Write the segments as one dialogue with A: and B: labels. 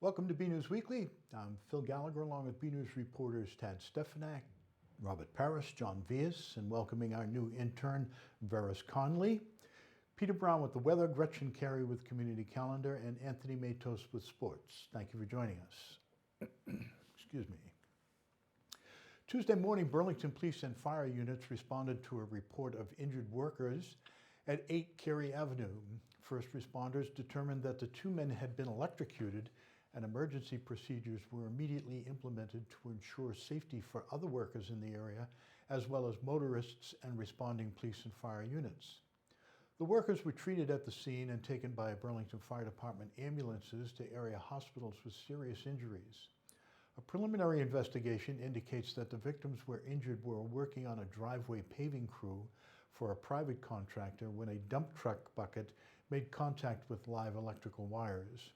A: Welcome to BNEWS Weekly. I'm Phil Gallagher along with BNEWS reporters Tad Stefanak, Robert Paris, John Vias, and welcoming our new intern, Veris Conley. Peter Brown with the weather, Gretchen Carey with community calendar, and Anthony Matos with sports. Thank you for joining us. Excuse me. Tuesday morning, Burlington Police and Fire units responded to a report of injured workers at 8 Carey Avenue. First responders determined that the two men had been electrocuted and emergency procedures were immediately implemented to ensure safety for other workers in the area, as well as motorists and responding police and fire units. The workers were treated at the scene and taken by Burlington Fire Department ambulances to area hospitals with serious injuries. A preliminary investigation indicates that the victims were injured while working on a driveway paving crew for a private contractor when a dump truck bucket made contact with live electrical wires.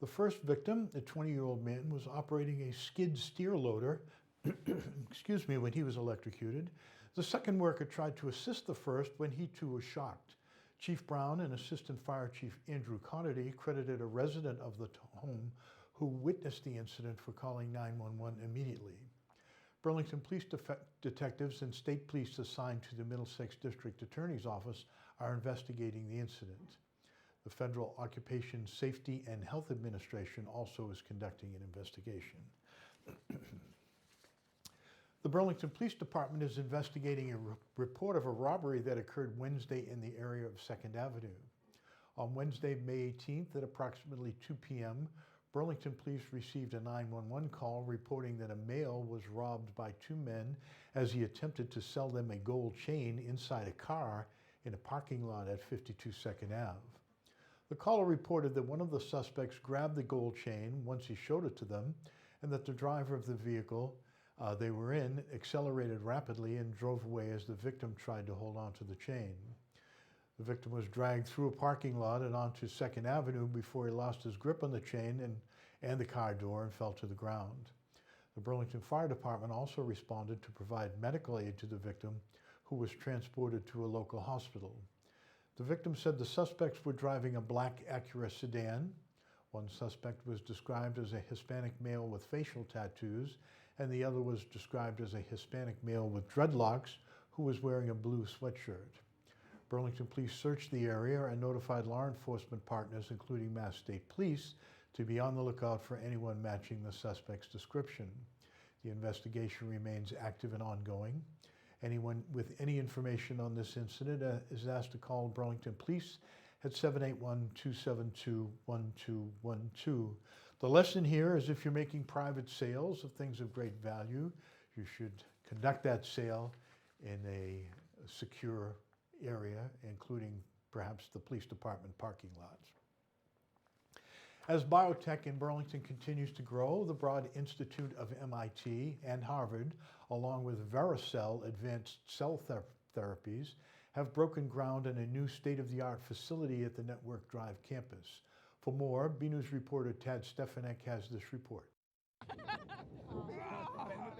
A: The first victim, a 20-year-old man, was operating a skid steer loader when he was electrocuted. The second worker tried to assist the first when he too was shocked. Chief Brown and Assistant Fire Chief Andrew Conity credited a resident of the home who witnessed the incident for calling 911 immediately. Burlington Police detectives and state police assigned to the Middlesex District Attorney's Office are investigating the incident. The Federal Occupation Safety and Health Administration also is conducting an investigation. The Burlington Police Department is investigating a report of a robbery that occurred Wednesday in the area of 2nd Avenue. On Wednesday, May 18th at approximately 2 p.m., Burlington Police received a 911 call reporting that a male was robbed by two men as he attempted to sell them a gold chain inside a car in a parking lot at 52 2nd Ave. The caller reported that one of the suspects grabbed the gold chain once he showed it to them, and that the driver of the vehicle they were in accelerated rapidly and drove away as the victim tried to hold on to the chain. The victim was dragged through a parking lot and onto 2nd Avenue before he lost his grip on the chain and the car door and fell to the ground. The Burlington Fire Department also responded to provide medical aid to the victim, who was transported to a local hospital. The victim said the suspects were driving a black Acura sedan. One suspect was described as a Hispanic male with facial tattoos, and the other was described as a Hispanic male with dreadlocks who was wearing a blue sweatshirt. Burlington Police searched the area and notified law enforcement partners, including Mass State Police, to be on the lookout for anyone matching the suspect's description. The investigation remains active and ongoing. Anyone with any information on this incident is asked to call Burlington Police at 781-272-1212. The lesson here is if you're making private sales of things of great value, you should conduct that sale in a secure area, including perhaps the police department parking lots. As biotech in Burlington continues to grow, the Broad Institute of MIT and Harvard, along with Vericel Advanced Cell Therapies, have broken ground in a new state-of-the-art facility at the Network Drive campus. For more, BNews reporter Tad Stefanak has this report.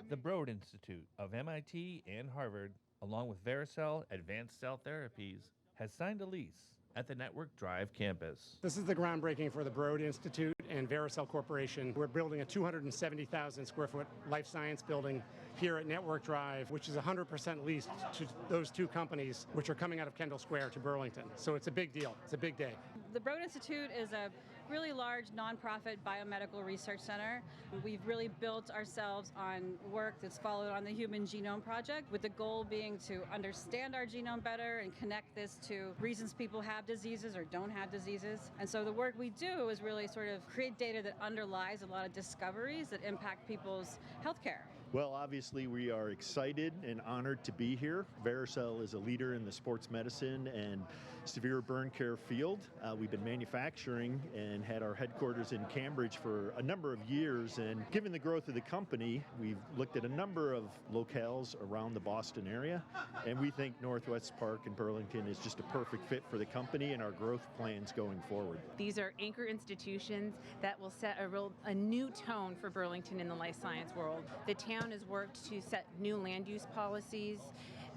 B: The Broad Institute of MIT and Harvard, along with Vericel Advanced Cell Therapies, has signed a lease at the Network Drive campus.
C: This is the groundbreaking for the Broad Institute and Vericel Corporation. We're building a 270,000 square foot life science building here at Network Drive, which is 100% leased to those two companies, which are coming out of Kendall Square to Burlington. So it's a big deal. It's a big day.
D: The Broad Institute is a really large nonprofit biomedical research center. We've really built ourselves on work that's followed on the Human Genome Project, with the goal being to understand our genome better and connect this to reasons people have diseases or don't have diseases. And so the work we do is really sort of create data that underlies a lot of discoveries that impact people's healthcare.
E: Well, obviously we are excited and honored to be here. Vericel is a leader in the sports medicine and severe burn care field. We've been manufacturing and had our headquarters in Cambridge for a number of years, and given the growth of the company, we've looked at a number of locales around the Boston area, and we think Northwest Park in Burlington is just a perfect fit for the company and our growth plans going forward.
F: These are anchor institutions that will set a new tone for Burlington in the life science world. The town has worked to set new land use policies.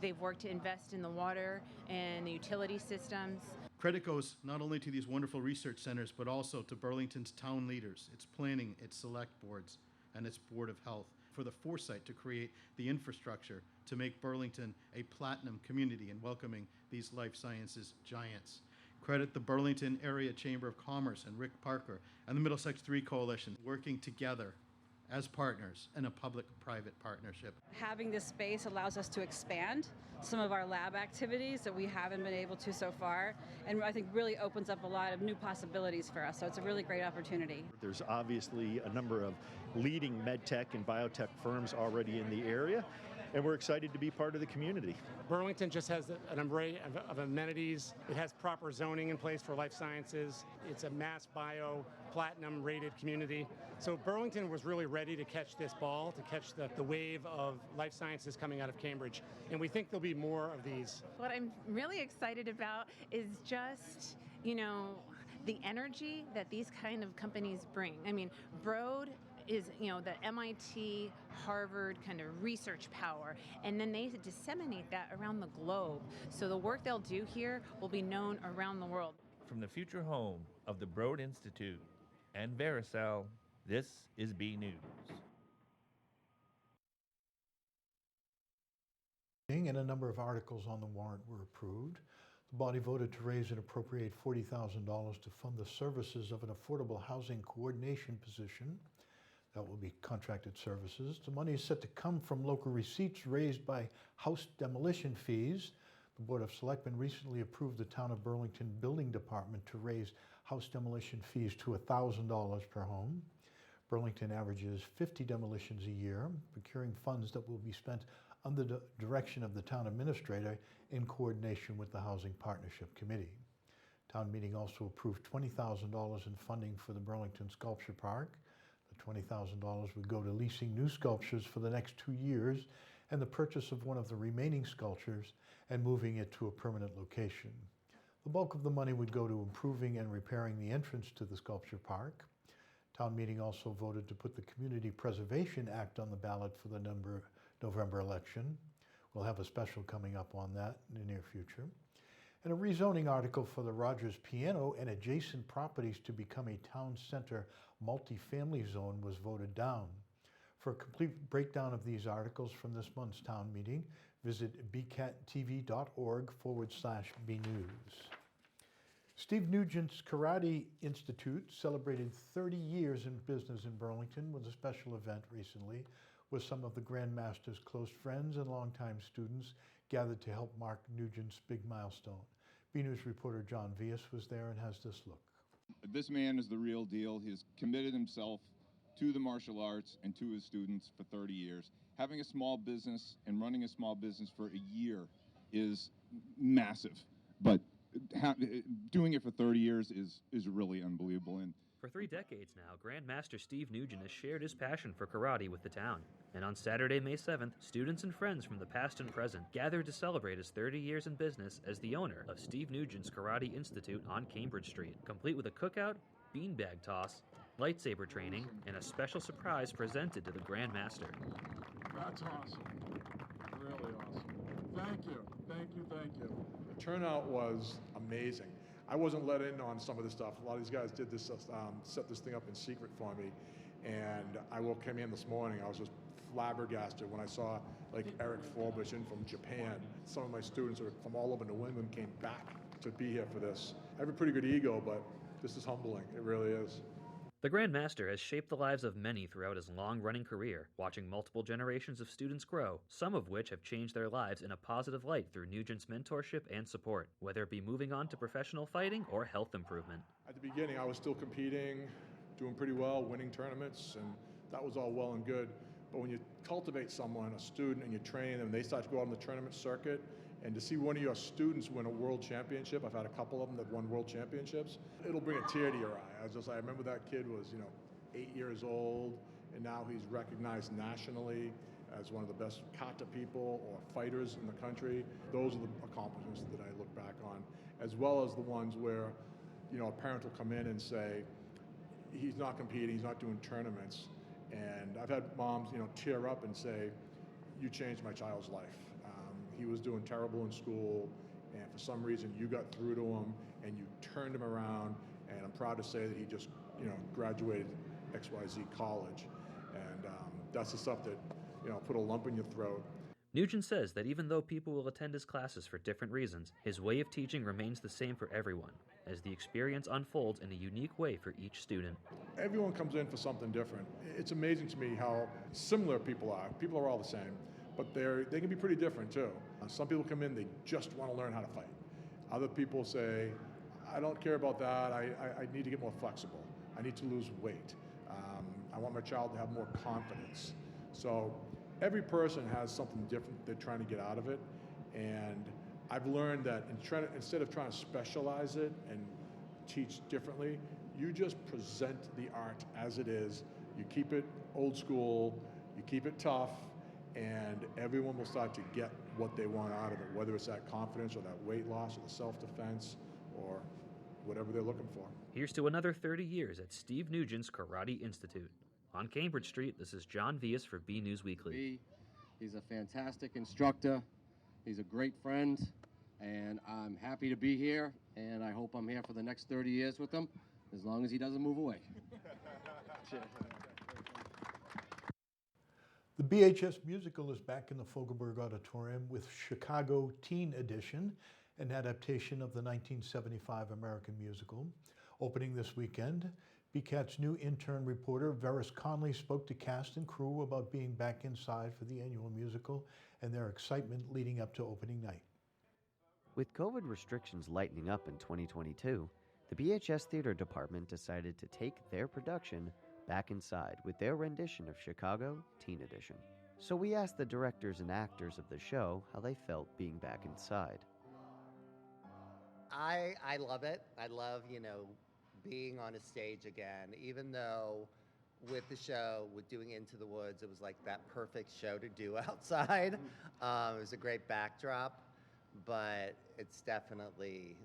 F: They've worked to invest in the water and the utility systems.
G: Credit goes not only to these wonderful research centers, but also to Burlington's town leaders, its planning, its select boards, and its Board of Health for the foresight to create the infrastructure to make Burlington a platinum community in welcoming these life sciences giants. Credit the Burlington Area Chamber of Commerce and Rick Parker and the Middlesex 3 Coalition working together as partners in a public-private partnership.
D: Having this space allows us to expand some of our lab activities that we haven't been able to so far, and I think really opens up a lot of new possibilities for us, so it's a really great opportunity.
E: There's obviously a number of leading medtech and biotech firms already in the area, and we're excited to be part of the community.
C: Burlington just has an array of amenities. It has proper zoning in place for life sciences. It's a Mass Bio Platinum rated community. So Burlington was really ready to catch this ball, to catch the wave of life sciences coming out of Cambridge. And we think there'll be more of these.
F: What I'm really excited about is just, the energy that these kind of companies bring. I mean, Broad is, the MIT, Harvard kind of research power, and then they disseminate that around the globe. So the work they'll do here will be known around the world.
B: From the future home of the Broad Institute and Vericel, this is BNews.
A: And a number of articles on the warrant were approved. The body voted to raise and appropriate $40,000 to fund the services of an affordable housing coordination position. That will be contracted services. The money is set to come from local receipts raised by house demolition fees. The Board of Selectmen recently approved the Town of Burlington Building Department to raise house demolition fees to $1,000 per home. Burlington averages 50 demolitions a year, procuring funds that will be spent under the direction of the town administrator in coordination with the Housing Partnership Committee. Town meeting also approved $20,000 in funding for the Burlington Sculpture Park. The $20,000 would go to leasing new sculptures for the next 2 years and the purchase of one of the remaining sculptures and moving it to a permanent location. The bulk of the money would go to improving and repairing the entrance to the sculpture park. Town meeting also voted to put the Community Preservation Act on the ballot for the November election. We'll have a special coming up on that in the near future. And a rezoning article for the Rogers Piano and adjacent properties to become a town center multifamily zone was voted down. For a complete breakdown of these articles from this month's town meeting, visit bcattv.org/bnews. Steve Nugent's Karate Institute celebrated 30 years in business in Burlington with a special event recently with some of the Grandmaster's close friends and longtime students gathered to help mark Nugent's big milestone. BNews reporter John Vias was there and has this look.
H: This man is the real deal. He has committed himself to the martial arts and to his students for 30 years. Having a small business and running a small business for a year is massive, but doing it for 30 years is really unbelievable. And
I: for 3 decades now, Grandmaster Steve Nugent has shared his passion for karate with the town. And on Saturday, May 7th, students and friends from the past and present gathered to celebrate his 30 years in business as the owner of Steve Nugent's Karate Institute on Cambridge Street, complete with a cookout, beanbag toss, lightsaber training, and a special surprise presented to the Grandmaster.
J: That's awesome. Really awesome. Thank you. Thank you. Thank you. The turnout was amazing. I wasn't let in on some of this stuff. A lot of these guys did this, set this thing up in secret for me. And I came in this morning, I was just flabbergasted when I saw like Eric Forbush in from Japan. Some of my students from all over New England came back to be here for this. I have a pretty good ego, but this is humbling. It really is.
I: The Grandmaster has shaped the lives of many throughout his long-running career, watching multiple generations of students grow, some of which have changed their lives in a positive light through Nugent's mentorship and support, whether it be moving on to professional fighting or health improvement.
J: At the beginning, I was still competing, doing pretty well, winning tournaments, and that was all well and good. But when you cultivate someone, a student, and you train them, they start to go out on the tournament circuit, and to see one of your students win a world championship, I've had a couple of them that won world championships, it'll bring a tear to your eye. I remember that kid was, 8 years old, and now he's recognized nationally as one of the best kata people or fighters in the country. Those are the accomplishments that I look back on, as well as the ones where, a parent will come in and say, he's not competing, he's not doing tournaments. And I've had moms, tear up and say, you changed my child's life. He was doing terrible in school, and for some reason you got through to him, and you turned him around. And I'm proud to say that he just, graduated XYZ college, and that's the stuff that, put a lump in your throat.
I: Nugent says that even though people will attend his classes for different reasons, his way of teaching remains the same for everyone, as the experience unfolds in a unique way for each student.
J: Everyone comes in for something different. It's amazing to me how similar people are. People are all the same, but they can be pretty different too. Some people come in, they just want to learn how to fight. Other people say, I don't care about that, I need to get more flexible. I need to lose weight. I want my child to have more confidence. So every person has something different they're trying to get out of it. And I've learned that instead of trying to specialize it and teach differently, you just present the art as it is. You keep it old school, you keep it tough, and everyone will start to get what they want out of it, whether it's that confidence or that weight loss or the self-defense or whatever they're looking for.
I: Here's to another 30 years at Steve Nugent's Karate Institute. On Cambridge Street, this is John Vias for BNEWS Weekly.
K: He's a fantastic instructor. He's a great friend, and I'm happy to be here, and I hope I'm here for the next 30 years with him, as long as he doesn't move away.
A: The BHS musical is back in the Fogelberg Auditorium with Chicago Teen Edition, an adaptation of the 1975 American musical. Opening this weekend, BCAT's new intern reporter, Vericel Conley, spoke to cast and crew about being back inside for the annual musical and their excitement leading up to opening night.
L: With COVID restrictions lightening up in 2022, the BHS Theater Department decided to take their production back inside with their rendition of Chicago Teen Edition. So we asked the directors and actors of the show how they felt being back inside.
M: I love it. I love, being on a stage again, even though with the show, with doing Into the Woods, it was like that perfect show to do outside. It was a great backdrop, but it's definitely,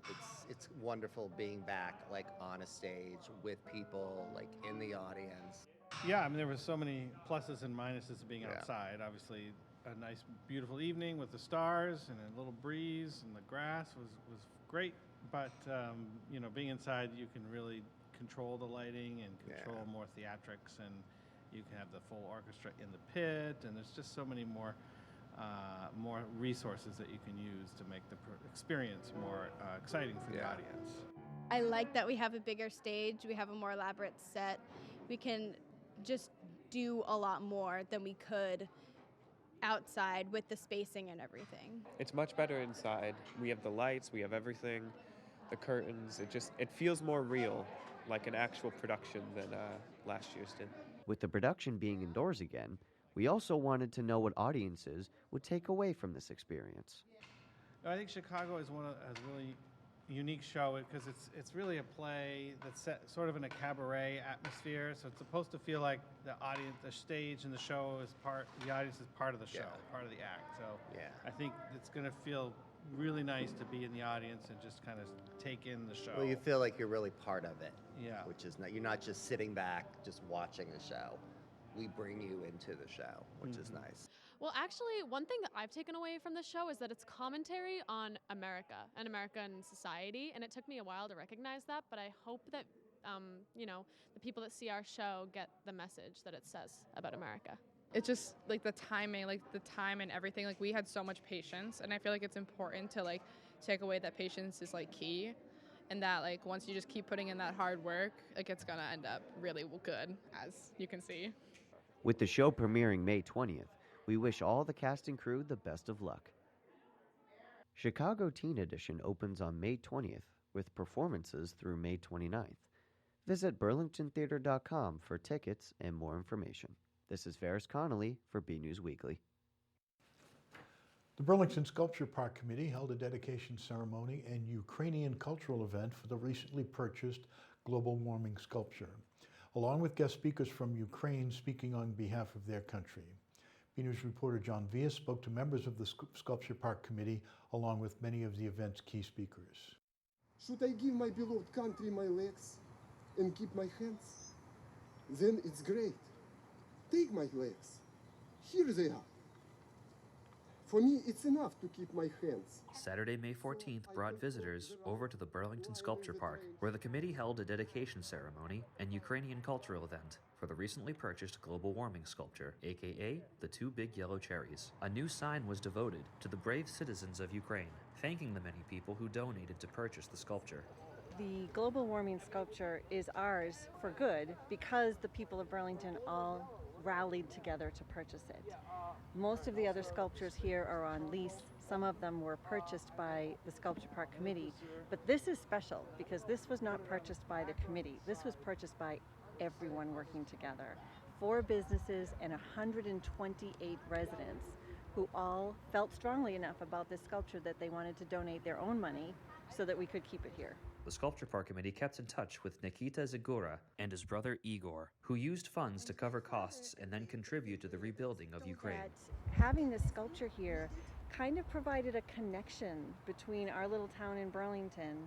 M: it's wonderful being back like on a stage with people like in the audience.
N: Yeah, there were so many pluses and minuses of being outside. Obviously, a nice, beautiful evening with the stars and a little breeze and the grass was great. But, being inside, you can really control the lighting and control more theatrics, and you can have the full orchestra in the pit, and there's just so many more resources that you can use to make the experience more exciting for the audience.
O: I like that we have a bigger stage, we have a more elaborate set. We can just do a lot more than we could outside with the spacing and everything.
P: It's much better inside. We have the lights, we have everything, the curtains. It feels more real, like an actual production than last year's did.
L: With the production being indoors again, we also wanted to know what audiences would take away from this experience.
N: I think Chicago is has a really unique show because it's really a play that's set sort of in a cabaret atmosphere. So it's supposed to feel like the audience, the stage, and the show is the audience is part of the show, part of the act. So I think it's going to feel really nice to be in the audience and just kind of take in the show.
M: Well, you feel like you're really part of it.
N: Yeah.
M: Which is you're not just sitting back, just watching the show. We bring you into the show, which is nice.
Q: Well, actually, one thing that I've taken away from the show is that it's commentary on America and American society, and it took me a while to recognize that, but I hope that, the people that see our show get the message that it says about America.
R: It's just, the timing, the time and everything, we had so much patience, and I feel like it's important to, take away that patience is, key, and that, once you just keep putting in that hard work, it's gonna end up really good, as you can see.
L: With the show premiering May 20th, we wish all the cast and crew the best of luck. Chicago Teen Edition opens on May 20th with performances through May 29th. Visit burlingtontheater.com for tickets and more information. This is Vericel Conley for BNEWS Weekly.
A: The Burlington Sculpture Park Committee held a dedication ceremony and Ukrainian cultural event for the recently purchased global warming sculpture, along with guest speakers from Ukraine speaking on behalf of their country. BNews reporter John Vias spoke to members of the Sculpture Park Committee, along with many of the event's key speakers.
S: Should I give my beloved country my legs and keep my hands? Then it's great. Take my legs. Here they are. For me, it's enough to keep my hands.
I: Saturday, May 14th brought visitors over to the Burlington Sculpture Park, where the committee held a dedication ceremony and Ukrainian cultural event for the recently purchased global warming sculpture, aka the Two Big Yellow Cherries. A new sign was devoted to the brave citizens of Ukraine, thanking the many people who donated to purchase the sculpture.
T: The global warming sculpture is ours for good because the people of Burlington all rallied together to purchase it. Most of the other sculptures here are on lease. Some of them were purchased by the Sculpture Park Committee, but this is special because this was not purchased by the committee. This was purchased by everyone working together. 4 businesses and 128 residents who all felt strongly enough about this sculpture that they wanted to donate their own money so that we could keep it here.
I: The Sculpture Park Committee kept in touch with Nikita Zagura and his brother Igor, who used funds to cover costs and then contribute to the rebuilding of Ukraine.
T: That having this sculpture here kind of provided a connection between our little town in Burlington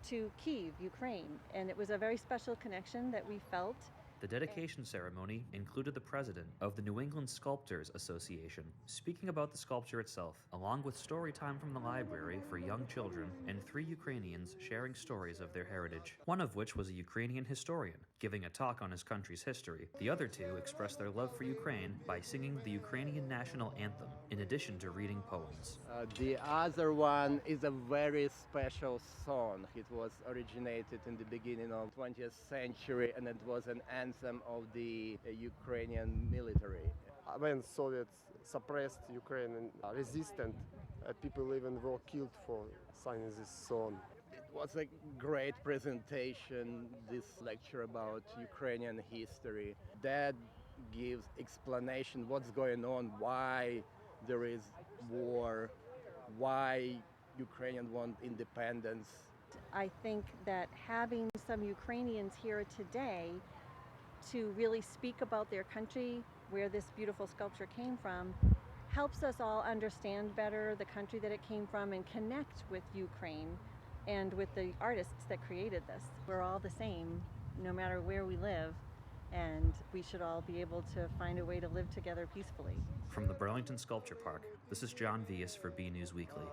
T: to Kyiv, Ukraine, and it was a very special connection that we felt.
I: The dedication ceremony included the president of the New England Sculptors Association speaking about the sculpture itself, along with story time from the library for young children and 3 Ukrainians sharing stories of their heritage, one of which was a Ukrainian historian giving a talk on his country's history. The other 2 expressed their love for Ukraine by singing the Ukrainian national anthem, in addition to reading poems.
U: The other one is a very special song. It was originated in the beginning of 20th century, and it was an anthem of the Ukrainian military.
S: When Soviets suppressed Ukraine and resistant, people even were killed for signing this song.
U: It was a great presentation, this lecture about Ukrainian history. That gives explanation what's going on, why there is war, why Ukrainians want independence.
T: I think that having some Ukrainians here today to really speak about their country, where this beautiful sculpture came from, helps us all understand better the country that it came from and connect with Ukraine and with the artists that created this. We're all the same, no matter where we live, and we should all be able to find a way to live together peacefully.
I: From the Burlington Sculpture Park, this is John Vias for BNEWS Weekly.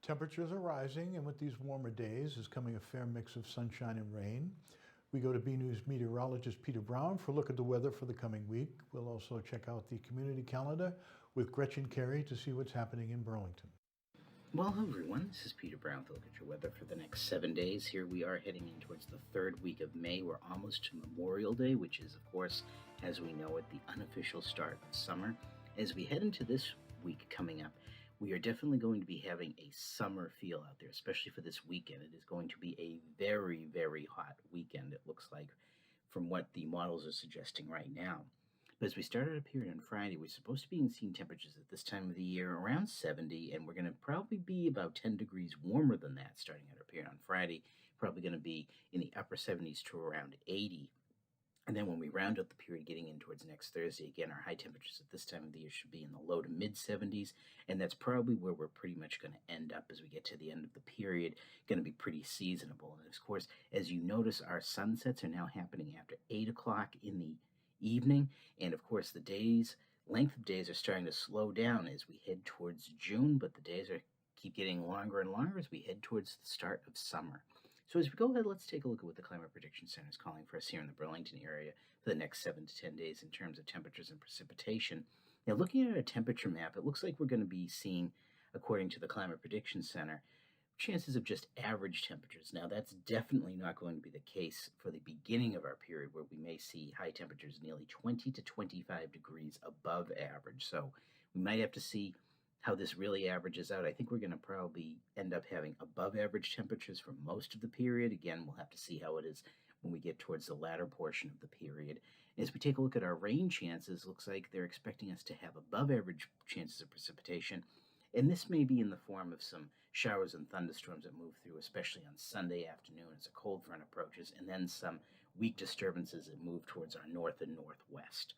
A: Temperatures are rising, and with these warmer days is coming a fair mix of sunshine and rain. We go to BNews meteorologist Peter Brown for a look at the weather for the coming week. We'll also check out the community calendar with Gretchen Carey to see what's happening in Burlington.
V: Well, hello everyone, this is Peter Brown to look at your weather for the next 7 days. Here we are heading in towards the 3rd week of May. We're almost to Memorial Day, which is, of course, as we know it, the unofficial start of summer. As we head into this week coming up, we are definitely going to be having a summer feel out there, especially for this weekend. It is going to be a very, very hot weekend, it looks like, from what the models are suggesting right now. But as we started up here on Friday, we're supposed to be seeing temperatures at this time of the year around 70, and we're going to probably be about 10 degrees warmer than that starting out up here on Friday. Probably going to be in the upper 70s to around 80. And then when we round out the period getting in towards next Thursday, again, our high temperatures at this time of the year should be in the low to mid 70s. And that's probably where we're pretty much going to end up as we get to the end of the period, going to be pretty seasonable. And of course, as you notice, our sunsets are now happening after 8 o'clock in the evening. And of course, the length of days are starting to slow down as we head towards June, but the days keep getting longer and longer as we head towards the start of summer. So as we go ahead, let's take a look at what the Climate Prediction Center is calling for us here in the Burlington area for the next 7 to 10 days in terms of temperatures and precipitation. Now, looking at a temperature map, it looks like we're going to be seeing, according to the Climate Prediction Center, chances of just average temperatures. Now, that's definitely not going to be the case for the beginning of our period, where we may see high temperatures nearly 20 to 25 degrees above average. So we might have to see how this really averages out. I think we're going to probably end up having above average temperatures for most of the period. Again, we'll have to see how it is when we get towards the latter portion of the period. As we take a look at our rain chances, looks like they're expecting us to have above average chances of precipitation. And this may be in the form of some showers and thunderstorms that move through, especially on Sunday afternoon as a cold front approaches, and then some weak disturbances that move towards our north and northwest.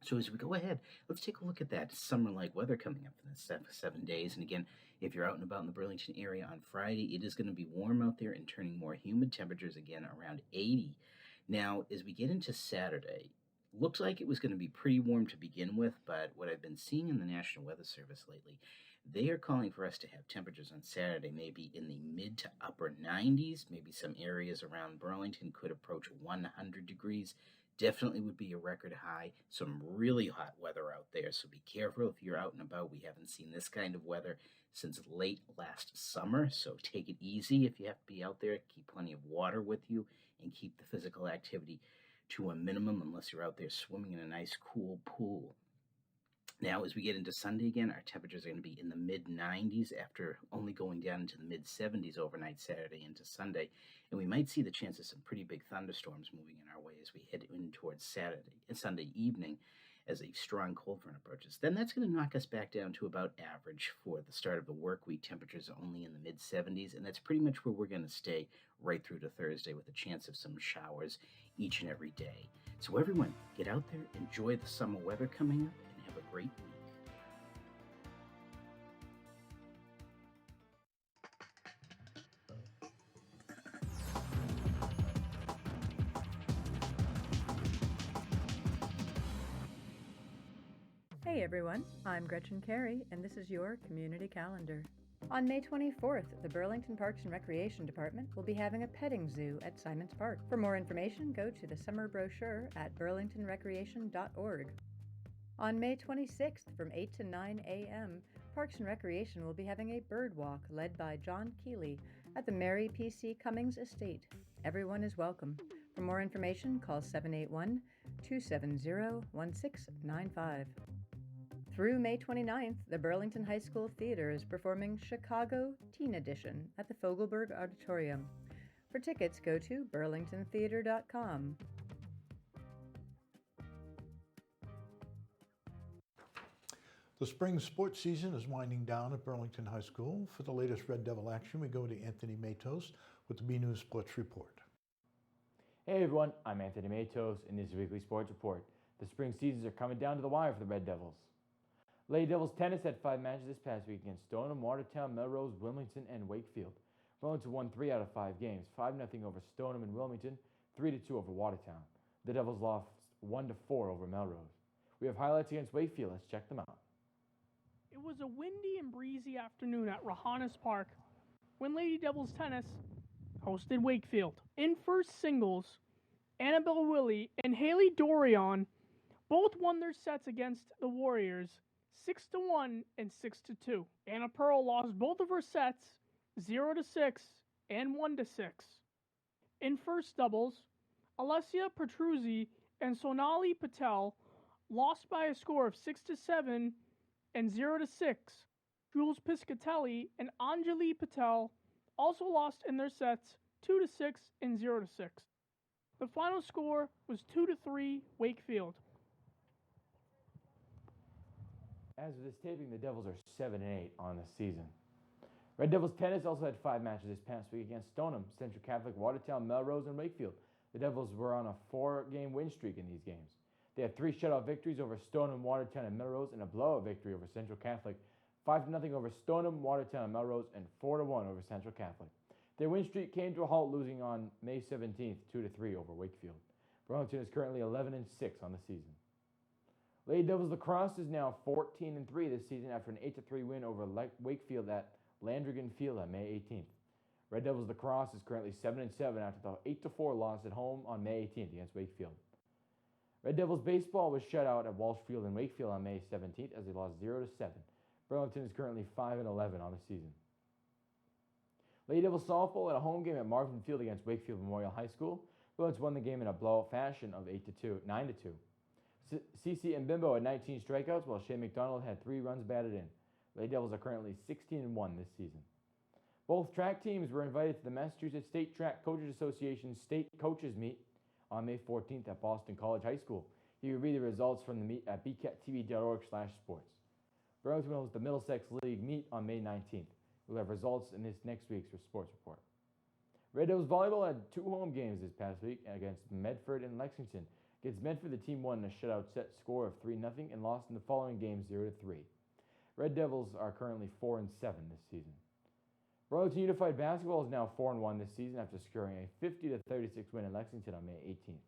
V: So as we go ahead, let's take a look at that summer-like weather coming up in the next 7 days. And again, if you're out and about in the Burlington area on Friday, it is going to be warm out there and turning more humid temperatures again around 80. Now, as we get into Saturday, looks like it was going to be pretty warm to begin with, but what I've been seeing in the National Weather Service lately, they are calling for us to have temperatures on Saturday maybe in the mid to upper 90s. Maybe some areas around Burlington could approach 100 degrees. Definitely would be a record high. Some really hot weather out there, so be careful if you're out and about. We haven't seen this kind of weather since late last summer, so take it easy if you have to be out there. Keep plenty of water with you and keep the physical activity to a minimum unless you're out there swimming in a nice cool pool. Now, as we get into Sunday again, our temperatures are going to be in the mid-90s after only going down into the mid-70s overnight Saturday into Sunday. And we might see the chance of some pretty big thunderstorms moving in our way as we head in towards Saturday and Sunday evening as a strong cold front approaches. Then that's going to knock us back down to about average for the start of the work week. Temperatures are only in the mid-70s, and that's pretty much where we're going to stay right through to Thursday with a chance of some showers each and every day. So everyone, get out there, enjoy the summer weather coming up, and have a great week.
D: Hey everyone, I'm Gretchen Carey, and this is your community calendar. On May 24th, the Burlington Parks and Recreation Department will be having a petting zoo at Simons Park. For more information, go to the summer brochure at burlingtonrecreation.org. On May 26th, from 8 to 9 a.m., Parks and Recreation will be having a bird walk led by John Keeley at the Mary P.C. Cummings Estate. Everyone is welcome. For more information, call 781-270-1695. Through May 29th, the Burlington High School Theater is performing Chicago Teen Edition at the Fogelberg Auditorium. For tickets, go to burlingtontheater.com.
A: The spring sports season is winding down at Burlington High School. For the latest Red Devil action, we go to Anthony Matos with the BNEWS Sports Report.
G: Hey everyone, I'm Anthony Matos in this weekly sports report. The spring seasons are coming down to the wire for the Red Devils. Lady Devils tennis had 5 matches this past week against Stoneham, Watertown, Melrose, Wilmington, and Wakefield. Burlington won 3 out of 5 games, 5-0 over Stoneham and Wilmington, 3-2 over Watertown. The Devils lost 1-4 over Melrose. We have highlights against Wakefield. Let's check them out.
W: It was a windy and breezy afternoon at Rohannes Park when Lady Devils Tennis hosted Wakefield. In first singles, Annabelle Willie and Haley Dorion both won their sets against the Warriors 6-1 and 6-2. Anna Pearl lost both of her sets 0-6 and 1-6. In first doubles, Alessia Petruzzi and Sonali Patel lost by a score of 6-7 and 0-6. Jules Piscatelli and Anjali Patel also lost in their sets 2-6 and 0-6. The final score was 2-3 Wakefield.
G: As of this taping, the Devils are 7-8 on the season. Red Devils tennis also had 5 matches this past week against Stoneham, Central Catholic, Watertown, Melrose, and Wakefield. The Devils were on a 4-game win streak in these games. They had 3 shutout victories over Stoneham, Watertown, and Melrose, and a blowout victory over Central Catholic, 5-0 over Stoneham, Watertown, and Melrose, and 4-1 over Central Catholic. Their win streak came to a halt, losing on May 17th, 2-3 over Wakefield. Burlington is currently 11-6 on the season. Lady Devils lacrosse is now 14-3 this season after an 8-3 win over Wakefield at Landrigan Field on May 18th. Red Devils lacrosse is currently 7-7 after the 8-4 loss at home on May 18th against Wakefield. Red Devils baseball was shut out at Walsh Field in Wakefield on May 17th as they lost 0-7. Burlington is currently 5-11 on the season. Lady Devils softball had a home game at Marvin Field against Wakefield Memorial High School. Burlington won the game in a blowout fashion of 9-2. CC and Bimbo had 19 strikeouts, while Shea McDonald had 3 runs batted in. Lady Devils are currently 16-1 this season. Both track teams were invited to the Massachusetts State Track Coaches Association State Coaches Meet on May 14th at Boston College High School. You can read the results from the meet at bcattv.org/sports. Burlington will host the Middlesex League meet on May 19th. We'll have results in this next week's sports report. Red Devils volleyball had 2 home games this past week against Medford and Lexington. Against Medford, the team won a shutout set score of 3-0 and lost in the following games 0-3. Red Devils are currently 4-7 this season. Burlington Unified Basketball is now 4-1 this season after securing a 50-36 win in Lexington on May 18th.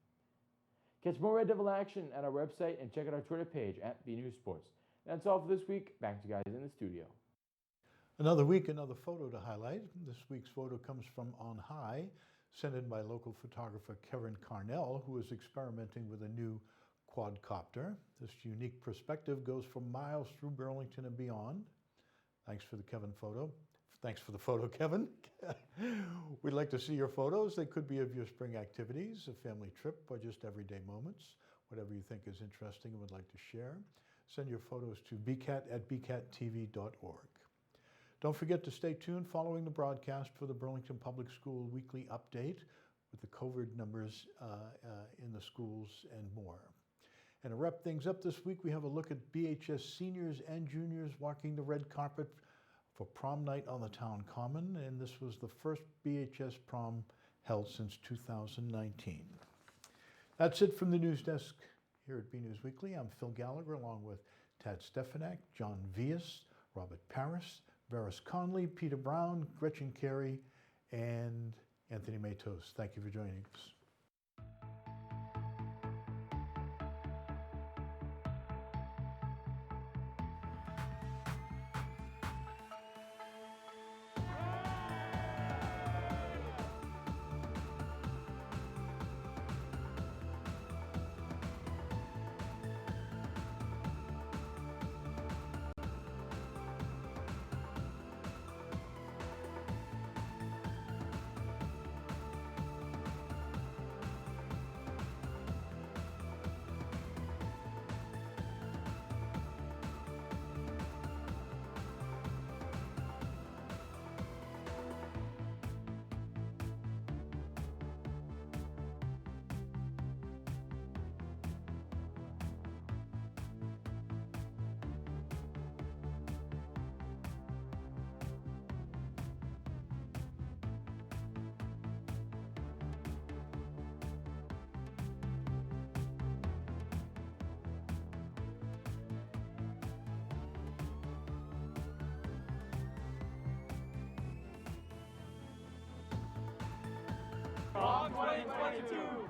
G: Catch more Red Devil action at our website and check out our Twitter page at BNews Sports. That's all for this week. Back to you guys in the studio.
A: Another week, another photo to highlight. This week's photo comes from On High, sent in by local photographer Kevin Carnell, who is experimenting with a new quadcopter. This unique perspective goes for miles through Burlington and beyond. Thanks for the photo, Kevin. We'd like to see your photos. They could be of your spring activities, a family trip, or just everyday moments. Whatever you think is interesting and would like to share. Send your photos to bcat@bcattv.org. Don't forget to stay tuned following the broadcast for the Burlington Public School Weekly Update with the COVID numbers in the schools and more. And to wrap things up this week, we have a look at BHS seniors and juniors walking the red carpet for prom night on the town common, and this was the first BHS prom held since 2019. That's it from the news desk here at BNEWS Weekly. I'm Phil Gallagher, along with Tad Stefanak, John Vias, Robert Paris, Veris Conley, Peter Brown, Gretchen Carey, and Anthony Matos. Thank you for joining us.
C: Prom 2022.